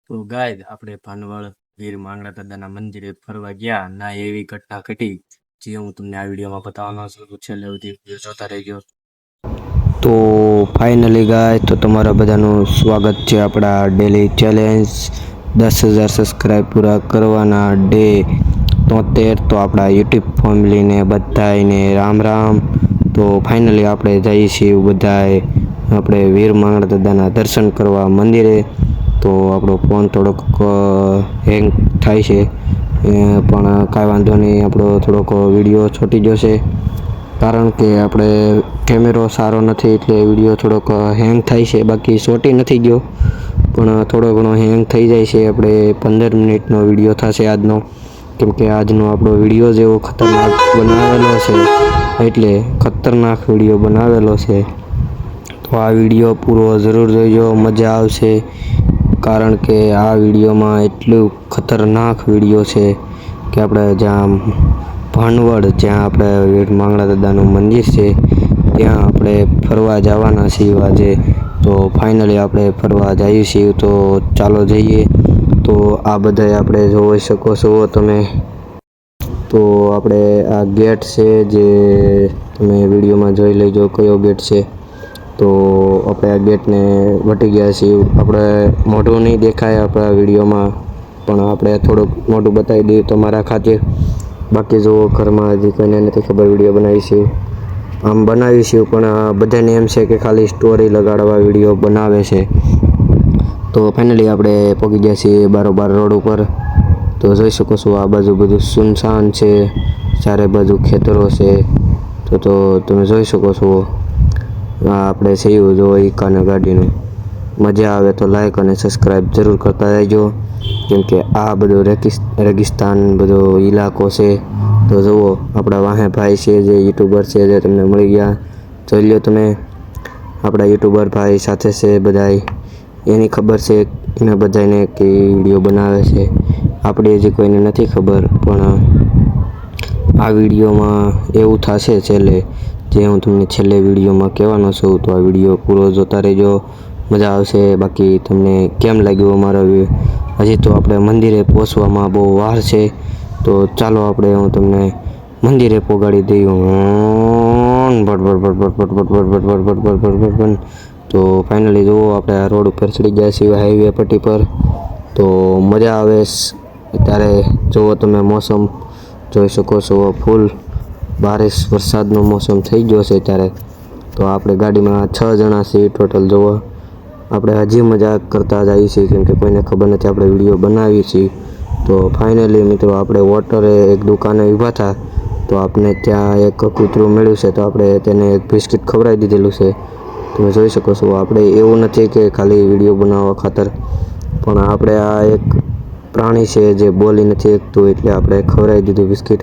તો ગાય આપણે ભાનવડ વીર માંગડા દાદાના મંદિરે ફરવા ગયા ના એવી ઘટના ઘટી જે હું તમને આ વિડીયોમાં બતાવવાનો છું. તો છેલ્લે સુધી વિડીયો જોતા રહેજો. તો ફાઇનલી ગાય તો તમારા બધાનું સ્વાગત છે આપણા ડેલી ચેલેન્જ 10,000 સબસ્ક્રાઈબ પૂરા કરવાના ડે 73. તો આપણા યુટ્યુબ ફેમિલીને બધાને રામ રામ. તો ફાઇનલી આપણે જઈએ છીએ બધાએ આપણે વીર માંગડા દાદાના દર્શન કરવા મંદિરે. તો આપણો ફોન થોડોક હેંગ થાય છે, પણ કાંઈ વાંધો નહીં, આપણો થોડોક વિડીયો છોટી જશે કારણ કે આપણે કેમેરો સારો નથી એટલે વિડીયો થોડોક હેંગ થાય છે. બાકી છોટી નથી ગયો પણ થોડો ઘણો હેંગ થઈ જાય છે. આપણે 15 મિનિટનો વિડીયો થશે આજનો, કેમકે આજનો આપણો વિડીયો જ એવો ખતરનાક બનાવેલો છે, એટલે ખતરનાક વિડીયો બનાવેલો છે. તો આ વિડીયો પૂરો જરૂર જોઈજો, મજા આવશે કારણ કે આ વિડીયોમાં એટલું ખતરનાક વિડીયો છે કે આપણે જ્યાં ભાનવડ, જ્યાં આપણે વીર માંગડા દાદાનું મંદિર છે ત્યાં આપણે ફરવા જવાના છીએ આજે. તો ફાઇનલી આપણે ફરવા જઈએ છીએ, તો ચાલો જઈએ. તો આ બધાએ આપણે જોઈ શકો છો તમે. તો આપણે આ ગેટ છે જે તમે વિડીયોમાં જોઈ લેજો કયો ગેટ છે. તો આપણે આ ગેટને વટી ગયા છીએ. આપણે મોઢું નહીં દેખાય આપણા વિડીયોમાં, પણ આપણે થોડુંક મોઢું બતાવી દઈએ તમારા ખાતે. બાકી જુઓ, ઘરમાં હજી કોઈને નથી ખબર વિડીયો બનાવીશું, આમ બનાવીશું પણ બધાને એમ છે કે ખાલી સ્ટોરી લગાડવા વિડીયો બનાવે છે. તો ફાઇનલી આપણે પહોંચી ગયા છીએ બારોબાર રોડ ઉપર. તો જોઈ શકો છો આ બાજુ બધું સુનસાન છે, ચારે બાજુ ખેતરો છે. તો તમે જોઈ શકો છો આ આપણે સેવું જો ઈકાને ગાડીનું. મજા આવે તો લાઈક અને સબસ્ક્રાઈબ જરૂર કરતા રહેજો, કેમકે આ બધો રેગિસ્તાન બધો ઇલાકો છે. તો જુઓ આપણા વાહે ભાઈ છે જે યુટ્યુબર છે, જે તમને મળી ગયા. જોઈ લો તમે, આપણા યુટ્યુબર ભાઈ સાથે છે બધાય. એની ખબર છે એને બધાને કે વિડીયો બનાવે છે, આપણે હજી કોઈને નથી ખબર. પણ આ વિડીયોમાં એવું થશે છેલ્લે, જે હું તમને છેલ્લે વિડીયોમાં કહેવાનો છું. તો આ વિડીયો પૂરો જોતા રહેજો, મજા આવશે. બાકી તમને કેમ લાગ્યો અમારો હજી તો આપણે મંદિરે પહોંચવામાં બહુ વાર છે. તો ચાલો આપણે હું તમને મંદિરે પહોંચાડી દઉં. તો ફાઇનલી જુઓ આપણે આ રોડ ઉપર ચડી ગયા છીએ હાઈવે પટ્ટી પર. તો મજા આવે ત્યારે. જુઓ તમે મોસમ જોઈ શકો છો, ફૂલ બારિશ વરસાદનો મોસમ થઈ ગયો છે ત્યારે. તો આપણે ગાડીમાં 6 જણા છીએ ટોટલ. જુઓ આપણે હજી મજાક કરતા જઈએ છીએ કેમકે કોઈને ખબર નથી આપણે વિડીયો બનાવીએ છીએ. તો ફાઇનલી મિત્રો આપણે વોટરે એક દુકાને ઊભા હતા, તો આપણે ત્યાં એક કૂતરું મળ્યું છે, તો આપણે તેને એક બિસ્કિટ ખવડાવી દીધેલું છે. તમે જોઈ શકો છો. આપણે એવું નથી કે ખાલી વિડીયો બનાવવા ખાતર, પણ આપણે આ એક પ્રાણી છે જે બોલી નથી શકતું, એટલે આપણે ખવડાવી દીધું બિસ્કિટ.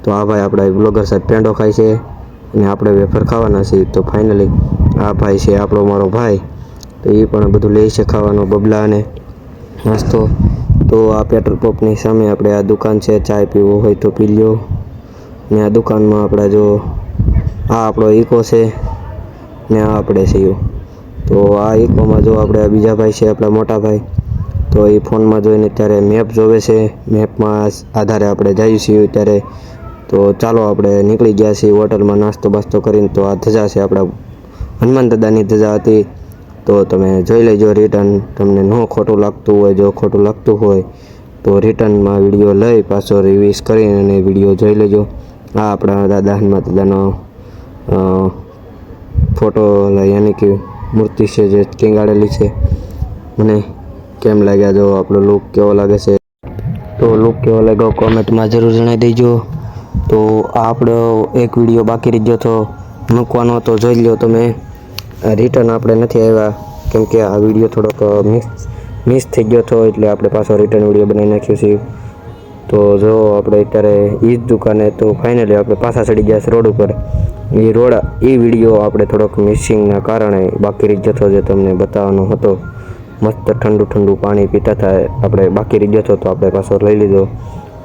તો આ ભાઈ આપણા બ્લોગર સાહેબ પેંડો ખાય છે અને આપણે વેફર ખાવાના છીએ. તો ફાઇનલી આ ભાઈ છે આપણો મારો ભાઈ, તો એ પણ બધું લે છે ખાવાનો, બબલા અને નાસ્તો. તો આ પેટ્રોલ પંપની સામે આપણે આ દુકાન છે, ચાય પીવો હોય તો પી લો. ને આ દુકાનમાં આપણે જો આ આપણો ઇકો છે ને આ આપણે છીએ. તો આ ઇકોમાં જો આપણે આ બીજા ભાઈ છે આપણા મોટા ભાઈ, તો એ ફોનમાં જોઈને ત્યારે મેપ જોવે છે. મેપમાં આધારે આપણે જઈએ છીએ ત્યારે. તો ચાલો આપણે નીકળી ગયા છીએ હોટલમાં નાસ્તો બાસ્તો કરીને. તો આ ધજા છે આપણા હનુમાન દાદાની ધજા હતી. તો તમે જોઈ લેજો રિટર્ન, તમને ન ખોટું લાગતું હોય. જો ખોટું લાગતું હોય તો રિટર્નમાં વિડીયો લઈ પાછો રિવીઝ કરીને અને વિડીયો જોઈ લેજો. આ આપણા દાદા હનુમાન દાદાનો ફોટો યાની કે મૂર્તિ છે જે ટીંગાડેલી છે. મને કેમ લાગ્યા, જો આપણો લુક કેવો લાગે છે, તો લુક કેવો લાગ્યો કોમેન્ટમાં જરૂર જણાવી દેજો. તો આ આપણો એક વિડીયો બાકી રહી ગયો તો મૂકવાનો, તો જોઈ લો તમે. રિટર્ન આપણે નથી આવ્યા કેમકે આ વિડીયો થોડોક મિસ થઈ ગયો હતો, એટલે આપણે પાછો રિટર્ન વિડીયો બનાવી નાખ્યો છે. તો જો આપણે અત્યારે એ જ દુકાને. તો ફાઇનલી આપણે પાછા ચડી ગયા છે રોડ ઉપર. એ વિડીયો આપણે થોડોક મિસિંગના કારણે બાકી રહી ગયો હતો, જે તમને બતાવવાનો હતો. મસ્ત ઠંડુ પાણી પીતા હતા આપણે, બાકી રહી ગયો હતો તો આપણે પાછો લઈ લીધો.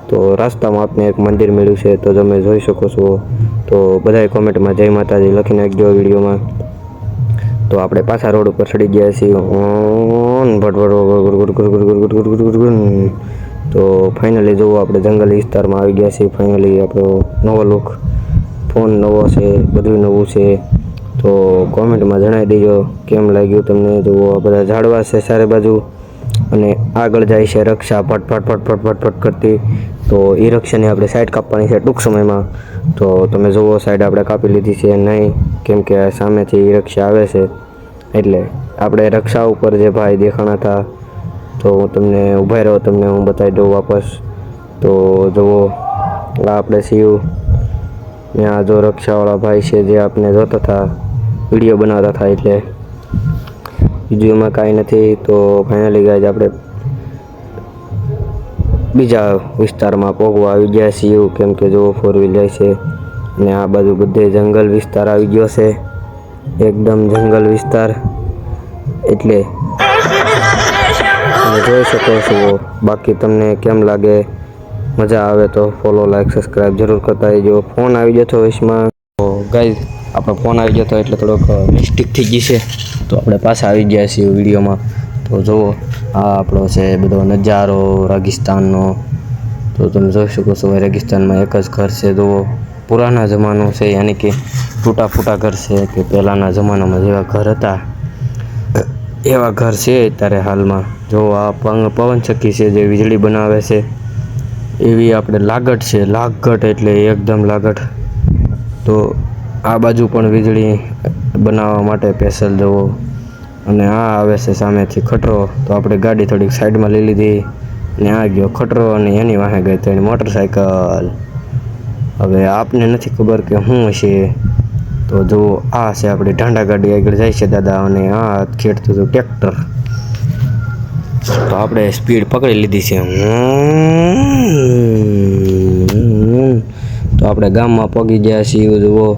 તો રસ્તામાં આપણે એક મંદિર મળ્યું છે, તો તમે જોઈ શકો છો. તો બધાએ કોમેન્ટમાં જય માતાજી લખી નાખજો વિડીયોમાં. તો આપણે પાછા રોડ ઉપર ચડી ગયા છીએ. ને તો ફાઇનલી જુઓ આપણે જંગલ વિસ્તારમાં આવી ગયા છીએ. ફાઇનલી આપણો નવો લુક, ફોન નવો છે, બધું નવું છે. તો કોમેન્ટમાં જણાવી દેજો કેમ લાગ્યું તમને. જુઓ બધા ઝાડવા છે ચારે બાજુ અને આગળ જાય છે રક્ષા ફટ કરતી. તો એ રક્ષાને આપણે સાઈડ કાપવાની છે ટૂંક સમયમાં. તો તમે જુઓ સાઈડ આપણે કાપી લીધી છે નહીં, કેમ કે સામેથી એ રક્ષા આવે છે. એટલે આપણે રક્ષા ઉપર જે ભાઈ દેખાણા હતા, તો હું તમને ઊભા રહ્યો, તમને હું બતાવી દઉં વાપસ. તો જુઓ આ આપણે સીયું ને આ જો રક્ષાવાળા ભાઈ છે જે આપણે જોતા હતા, વિડીયો બનાવતા હતા. એટલે બીજું એમાં કાંઈ નથી. તો ફાઇનલી ગાઈઝ આપણે બીજા વિસ્તારમાં પહોંચવા આવી ગયા છીએ, કેમ કે જો 4 વ્હીલ જાય છે અને આ બાજુ બધે જંગલ વિસ્તાર આવી ગયો છે, એકદમ જંગલ વિસ્તાર. એટલે તમે જોઈ શકો છો. બાકી તમને કેમ લાગે, મજા આવે તો ફોલો, લાઈક, સબસ્ક્રાઈબ જરૂર કરતા રહેજો. ફોન આવી જતો વચમાં, તો ગાઈઝ આપણો ફોન આવી જતો એટલે થોડોક મિસ્ટેક થઈ ગઈ છે. તો આપણે પાછા આવી ગયા છીએ વિડીયોમાં. તો જુઓ આ આપણો છે બધો નજારો રેગિસ્તાનનો. તો તમે જોઈ શકો છો રેગિસ્તાનમાં એક જ ઘર છે. જુઓ પુરાના જમાનો છે, યાની કે તૂટા ફૂટા ઘર છે, કે પહેલાંના જમાનામાં જેવા ઘર હતા એવા ઘર છે અત્યારે હાલમાં. જો આ પવનચક્કી છે જે વીજળી બનાવે છે, એવી આપણે લાગટ છે. લાગટ એટલે એકદમ લાગટ. તો આ બાજુ પણ વીજળી બનાવવા માટે સ્પેશિયલ જુઓ. અને આ આવે છે સામેથી ખટરો. તો આપણે ગાડી થોડીક સાઈડમાં લઈ લીધી ને આ ગયો ખટરો અને એની વાહે ગઈ તો એની મોટરસાઇકલ. હવે આપને નથી ખબર કે શું હશે. તો જુઓ આ છે આપણી ઢાંડા ગાડી આગળ જાય છે દાદા, અને આ ખેડતું હતું ટ્રેક્ટર. તો આપણે સ્પીડ પકડી લીધી છે. તો આપણે ગામમાં પગી ગયા છીએ. જુઓ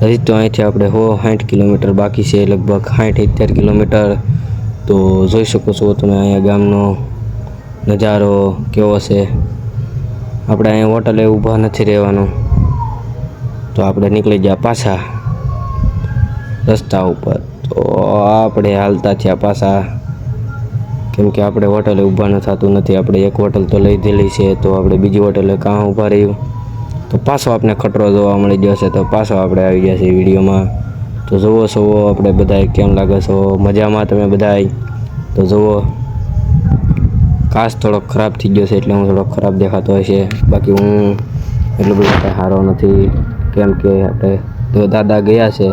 હજી તો અહીંથી આપણે 60 કિલોમીટર બાકી છે, લગભગ 60-70 કિલોમીટર. તો જોઈ શકો છો તમે અહીંયા ગામનો નજારો કેવો છે. આપણે અહીંયા હોટલે ઊભા નથી રહેવાનું. તો આપણે નીકળી ગયા પાછા રસ્તા ઉપર. તો આપણે હાલતા થયા પાછા, કેમ કે આપણે હોટલે ઊભા ન થતું નથી. આપણે એક હોટલ તો લઈ દીધી છે, તો આપણે બીજી હોટલે કાં ઊભા રહ્યું. તો પાછો આપણે ખટરો જોવા મળી ગયો છે. તો પાછો આપણે આવી ગયા છીએ વિડીયોમાં. તો જુઓ છો આપણે બધાય કેમ લાગે છો, મજામાં તમે બધાય. તો જુઓ કાચ થોડોક ખરાબ થઈ ગયો છે એટલે હું થોડોક ખરાબ દેખાતો હોય છે. બાકી હું એટલો બધો કાંઈ સારો નથી, કેમ કે આપણે જો દાદા ગયા છે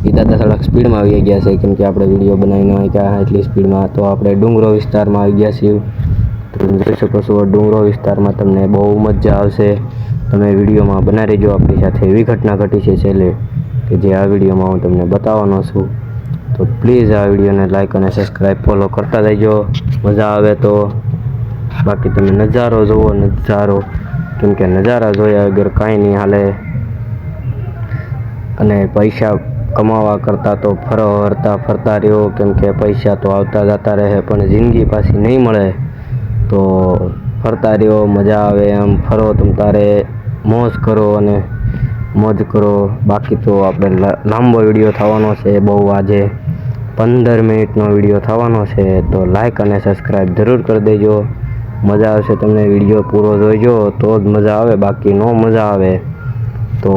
એ દાદા થોડાક સ્પીડમાં આવી ગયા છે, કેમ કે આપણે વિડીયો બનાવીને ગયા એટલી સ્પીડમાં. તો આપણે ડુંગરો વિસ્તારમાં આવી ગયા છીએ. તો તમે જોઈ શકો છો ડુંગરો વિસ્તારમાં તમને બહુ મજા આવશે. તમે વિડીયોમાં બનાવી રહેજો. આપણી સાથે એવી ઘટના ઘટી છે છેલ્લે કે જે આ વિડીયોમાં હું તમને બતાવવાનો છું. તો પ્લીઝ આ વિડીયોને લાઈક અને સબસ્ક્રાઈબ ફોલો કરતા રહેજો, મજા આવે તો. બાકી તમે નજારો જુઓ, નજારો, કેમ કે નજારા જોયા વગર કાંઈ નહીં હાલે. અને પૈસા કમાવા કરતાં તો ફરતા રહ્યો, કેમ કે પૈસા તો આવતા જતા રહે પણ જિંદગી પાછી નહીં મળે. તો ફરતા રહ્યો, મજા આવે એમ ફરો, તમ તારે મોજ કરો અને મોજ કરો. બાકી તો આપણે લાંબો વિડીયો થવાનો છે બહુ, આજે 15 મિનિટનો વિડીયો થવાનો છે. તો લાઈક અને સબસ્ક્રાઈબ જરૂર કરી દેજો. મજા આવશે તમને. વિડીયો પૂરો જોઈજો તો જ મજા આવે, બાકી ન મજા આવે. તો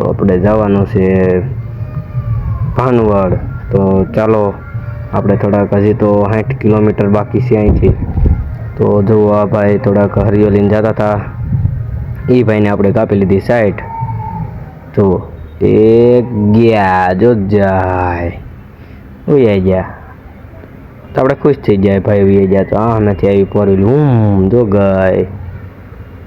આપણે જવાનું છે ભાનવડ. તો ચાલો આપણે થોડાક હજી તો 60 કિલોમીટર બાકી છે અહીંથી. તો જુઓ આ ભાઈ થોડાક હરિયો લઈને જતા હતા, એ ભાઈને આપણે કાપી લીધી સાઈડ. જુઓ એક ગયા જો જાય ઉઈ ગયા. તો આપણે ખુશ થઈ જાય ભાઈ વી ગયા. તો આ નથી આવી પડેલું જો ગાય.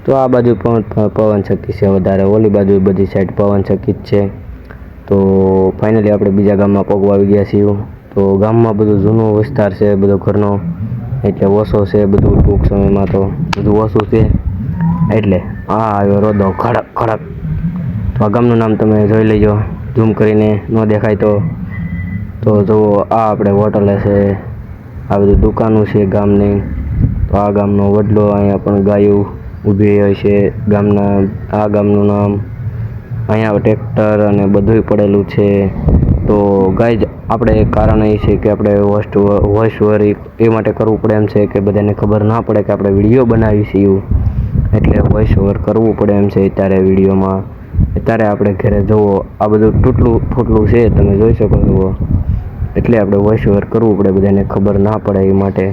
તો આ બાજુ પણ પવનચક્કી છે વધારે, ઓલી બાજુ બધી સાઈડ પવનચક્કી જ છે. તો ફાઇનલી આપણે બીજા ગામમાં પગવા આવી ગયા છીએ. તો ગામમાં બધું જૂનો વિસ્તાર છે બધો ઘરનો, એટલે ઓછો છે બધું. ટૂંક સમયમાં તો બધું ઓછું છે. એટલે આ આવ્યો રોદો ખડક ખડક. તો આ ગામનું નામ તમે જોઈ લેજો ઝૂમ કરીને, ન દેખાય તો જુઓ આ આપણે હોટલે છે, આ બધી દુકાનો છે ગામની. તો આ ગામનો વડલો, અહીંયા પણ ગાયું ઊભી હોય છે ગામના. આ ગામનું નામ, અહીંયા ટ્રેક્ટર અને બધુંય પડેલું છે. તો ગાઈઝ આપણે કારણ એ છે કે આપણે વોઇસ ઓવર એ માટે કરવું પડે એમ છે કે બધાને ખબર ના પડે કે આપણે વિડીયો બનાવી છીએ, એટલે વોઇસ ઓવર કરવું પડે એમ છે. અત્યારે વિડીયોમાં અત્યારે આપણે ઘરે જુઓ આ બધું તૂટલું ફૂટલું છે, તમે જોઈ શકો છો, એટલે આપણે વોઇસ ઓવર કરવું પડે, બધાને ખબર ના પડે એ માટે.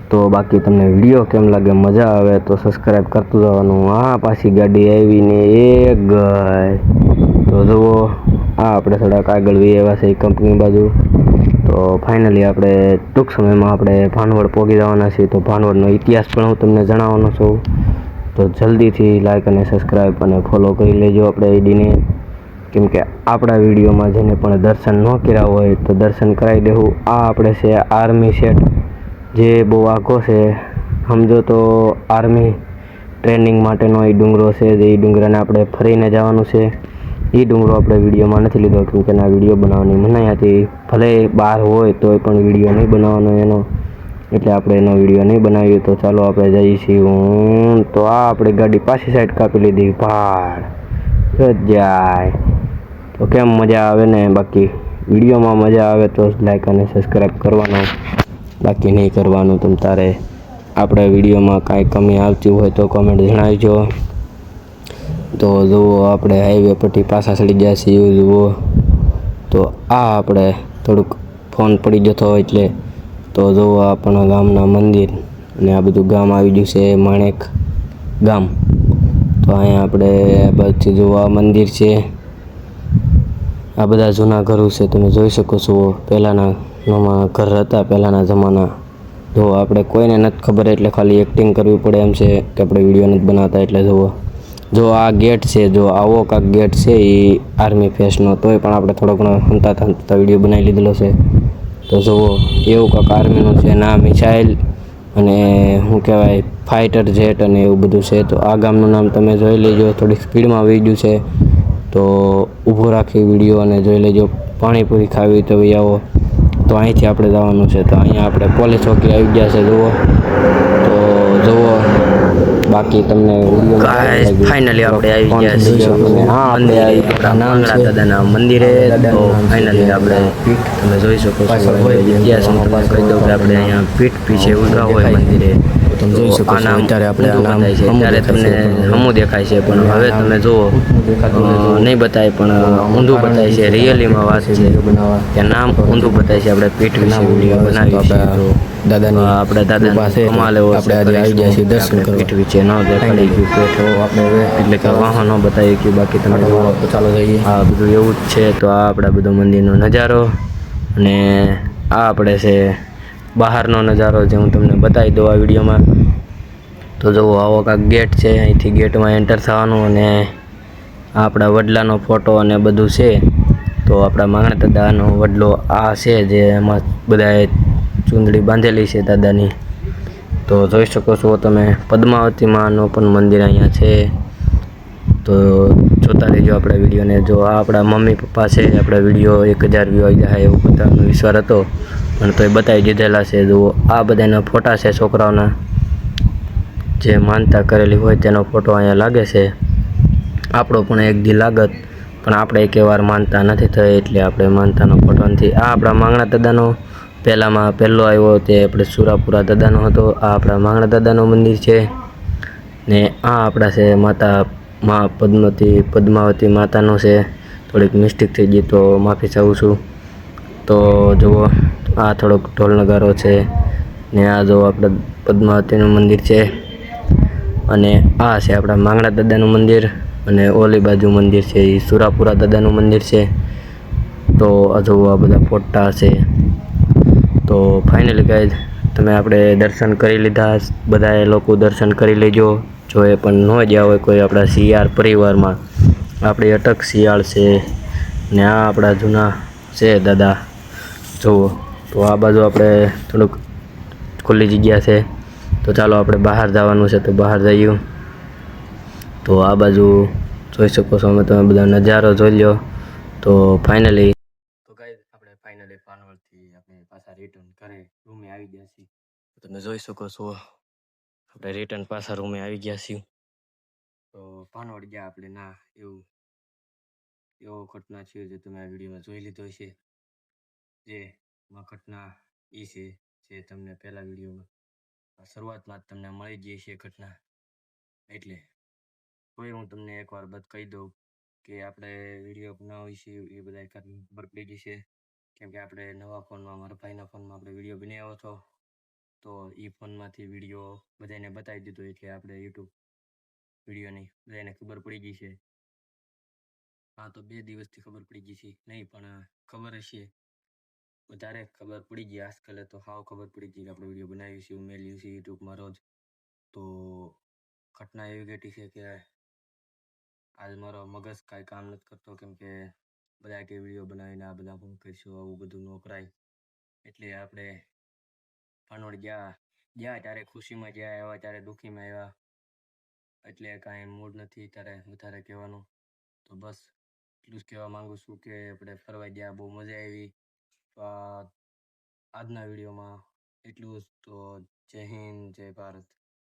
તો બાકી તમને વિડીયો કેમ લાગે, મજા આવે તો સબસ્ક્રાઈબ કરતું જવાનું. આ પાછી ગાડી આવીને એક ગઈ. તો જુઓ આ આપણે થોડાક આગળ વી આવ્યા છે કંપની બાજુ. તો ફાઇનલી આપણે ટૂંક સમયમાં આપણે ભાનવડ પહોંચી જવાના છીએ. તો ભાનવડનો ઇતિહાસ પણ હું તમને જણાવવાનો છું. તો જલ્દીથી લાઈક અને સબસ્ક્રાઈબ અને ફોલો કરી લેજો આપણે આઈડીને, કેમ કે આપણા વિડીયોમાં જેને પણ દર્શન ન કર્યા હોય તો દર્શન કરાવી દેવું. આ આપણે છે આર્મી સેટ, જે બહુ આખો છે, સમજો તો આર્મી ટ્રેનિંગ માટેનો એ ડુંગરો છે. જે એ ડુંગરાને આપણે ફરીને જવાનું છે. એ ડુંગરો આપણે વિડીયોમાં નથી લીધો, કેમ કે ના વિડીયો બનાવવાની મનાઈ હતી. ભલે બહાર હોય તોય પણ વિડીયો નહીં બનાવવાનો એનો, એટલે આપણે એનો વિડીયો નહીં બનાવીએ. તો ચાલો આપણે જઈએ છીએ. તો આ આપણી ગાડી પાછી સાઈડ કાપી લીધી, ભાડ જાય. તો કેમ મજા આવે ને. બાકી વિડીયોમાં મજા આવે તો લાઈક અને સબસ્ક્રાઈબ કરવાનો, બાકી નહીં કરવાનું. તમ તારે આપણે વિડીયોમાં કાંઈ કમી આવતી હોય તો કોમેન્ટ જણાવજો. તો જુઓ આપણે હાઈવે પરથી પાછા ચડી ગયા છીએ. જુઓ તો આ આપણે થોડુંક ફોન પડી જતો હોય એટલે. તો જુઓ આપણા ગામના મંદિર, અને આ બધું ગામ આવી ગયું છે માણેક ગામ. તો અહીંયા આપણે બાજુથી જુઓ આ મંદિર છે. આ બધા જૂના ઘરો છે, તમે જોઈ શકો છો. પહેલાંના ઘર હતા, પહેલાંના જમાના. જો આપણે કોઈને નથી ખબર એટલે ખાલી એક્ટિંગ કરવી પડે એમ છે કે આપણે વિડીયો નથી બનાવતા. એટલે જુઓ, જો આ ગેટ છે, જો આવો કાંક ગેટ છે એ આર્મી ફેસનો, તોય પણ આપણે થોડો ઘણો હંતા વિડીયો બનાવી લીધેલો છે. તો જુઓ એવું કાંક આર્મીનું છે. ના મિસાઇલ અને શું કહેવાય ફાઇટર જેટ અને એવું બધું છે. તો આ ગામનું નામ તમે જોઈ લેજો. થોડીક સ્પીડમાં આવી ગયું છે, તો ઊભો રાખી વિડીયો અને જોઈ લેજો. પાણીપુરી ખાવી તો ભાઈ આવો. તો અહીંથી આપણે જવાનું છે. તો અહીંયા આપણે પોલીસ ચોકી આવી ગયા છે. જુઓ તો જુઓ, બાકી તમને ફાઇનલી આપણે આવી ગયા છીએ. હા, આપણે આપણા દાદાના મંદિરે. તો ફાઇનલી આપણે તમે જોઈ શકો છો. ઇતિહાસ હું તમને કહી દઉં કે આપણે અહીંયા પીઠ પીછે ઉભા હોય મંદિરે. તમે જોઈ શકો છો. અત્યારે આપણે આ નામ અત્યારે તમને હમું દેખાય છે, પણ હવે તમે જુઓ નહીં બતાય પણ ઊંધું બતાય છે. રિયલીમાં વાત છે કે નામ ઊંધું બતાય છે. આપણે પીઠ વિશે વિડીયો બનાવી છે. દાદાની આપણે દાદા કમાલ એવો આપણે આજે આવી ગયા છીએ દર્શન કરવા. પીઠ વિશે ન દેખાડી ગયું પેઠ આપણે એટલે કે વાહનો બતાવી ગયું. બાકી તમે જુઓ તો ચાલો જઈએ. આ બધું એવું જ છે. તો આ આપણા બધો મંદિરનો નજારો, અને આ આપણે છે બહારનો નજારો, જે હું તમને બતાવી દઉં આ વિડીયોમાં. તો જુઓ આવો કાંક ગેટ છે. અહીંથી ગેટમાં એન્ટર થવાનું, અને આ આપણા વડલાનો ફોટો અને બધું છે. તો આપણા માંગણા દાદાનો વડલો આ છે, જે એમાં બધાએ ચૂંદડી બાંધેલી છે દાદાની. તો જોઈ શકો છો તમે. પદ્માવતી માનું પણ મંદિર અહીંયા છે. તો જોતા રહેજો આપણા વિડીયોને. જો આ આપણા મમ્મી પપ્પા છે. આપણા વિડીયો 1000 વ્યૂ આવી જાય એવું બધાનો વિશ્વાસ હતો, પણ તોય બતાવી દીધેલા છે. જુઓ આ બધાના ફોટા છે છોકરાઓના, જે માનતા કરેલી હોય તેનો ફોટો અહીંયા લાગે છે. આપણો પણ એક દી લાગત, પણ આપણે એક વાર માનતા નથી થઈ, એટલે આપણે માનતાનો ફોટો નથી. આ આપણા માંગણા દાદાનો પહેલામાં પહેલો આવ્યો તે આપણે સુરાપુરા દાદાનો હતો. આ આપણા માંગણા દાદાનું મંદિર છે. ને આ આપણા છે મા પદ્માવતી માતાનું છે. થોડીક મિસ્ટેક થઈ ગઈ તો માફી ચાહું છું. તો જુઓ આ થોડોક ઢોલ નગારો છે, ને આ જો આપણે પદ્માવતીનું મંદિર છે, અને આ છે આપણા માંગણા દાદાનું મંદિર, અને ઓલી બાજુ મંદિર છે એ સુરાપુરા દાદાનું મંદિર છે. તો આ જુઓ આ બધા ફોટા છે. તો ફાઇનલી ગાઈઝ તમે આપણે દર્શન કરી લીધા. બધાએ લોકો દર્શન કરી લેજો. જો એ પણ ન જ્યાં હોય કોઈ આપણા શિયાળ પરિવારમાં, આપણી અટક શિયાળ છે, ને આ આપણા જૂના છે દાદા. જુઓ તો આ બાજુ આપણે થોડુંક ખુલ્લી જગ્યા છે. તો ચાલો આપણે બહાર જવાનું છે, તો બહાર જઈએ. તો આ બાજુ જોઈ શકો છો અમે, તમે બધા નજારો જોઈ લો. તો ફાઇનલી તો ગાઈઝ આપણે ફાઇનલી પાનવડથી આપણે પાછા રિટર્ન ઘરે રૂમે આવી ગયા છીએ. તમે જોઈ શકો છો આપણે રિટર્ન પાછા રૂમે આવી ગયા છીએ. તો પાનવડ ગયા આપણે ના એવું એવો ઘટના છે જે તમે આ વિડીયોમાં જોઈ લીધો છે. જેમાં ઘટના એ છે જે તમને પહેલા વિડીયોમાં શરૂઆતમાં જ તમને મળી ગઈ છે ઘટના. એટલે તોય હું તમને એકવાર કહી દઉં કે આપણે વિડીયો બનાવી છે એ બધા ખબર પડી ગઈ છે. કેમ કે આપણે નવા ફોનમાં, મારા ભાઈના ફોનમાં આપણે વિડીયો બનાવ્યો હતો, તો એ ફોનમાંથી વિડીયો બધાને બતાવી દીધો. એટલે આપણે યુટ્યુબ વિડીયોની બધાને ખબર પડી ગઈ છે. હા, તો 2 દિવસથી ખબર પડી ગઈ છે નહીં, પણ ખબર હશે, વધારે ખબર પડી ગઈ. આજકાલ તો હાવ ખબર પડી ગઈ કે આપણે વિડીયો બનાવી છે, ઉમેર્યું છે યુટ્યુબમાં રોજ. તો ઘટના એવી ઘટી છે કે આજ મારો મગજ કાંઈ કામ નથી કરતો. કેમ કે બધા કે વિડીયો બનાવીને આ બધા હું કરીશું, આવું બધું ન કરાય. એટલે આપણે ફાનોડ ગયા ત્યારે ખુશીમાં ગયા, આવ્યા ત્યારે દુઃખીમાં આવ્યા. એટલે કાંઈ મૂડ નથી ત્યારે વધારે કહેવાનું. તો બસ એટલું જ કહેવા માંગુ છું કે આપણે ફરવા ગયા, બહુ મજા આવી. તો આજના વિડીયોમાં એટલું જ. તો જય હિન્દ, જય ભારત.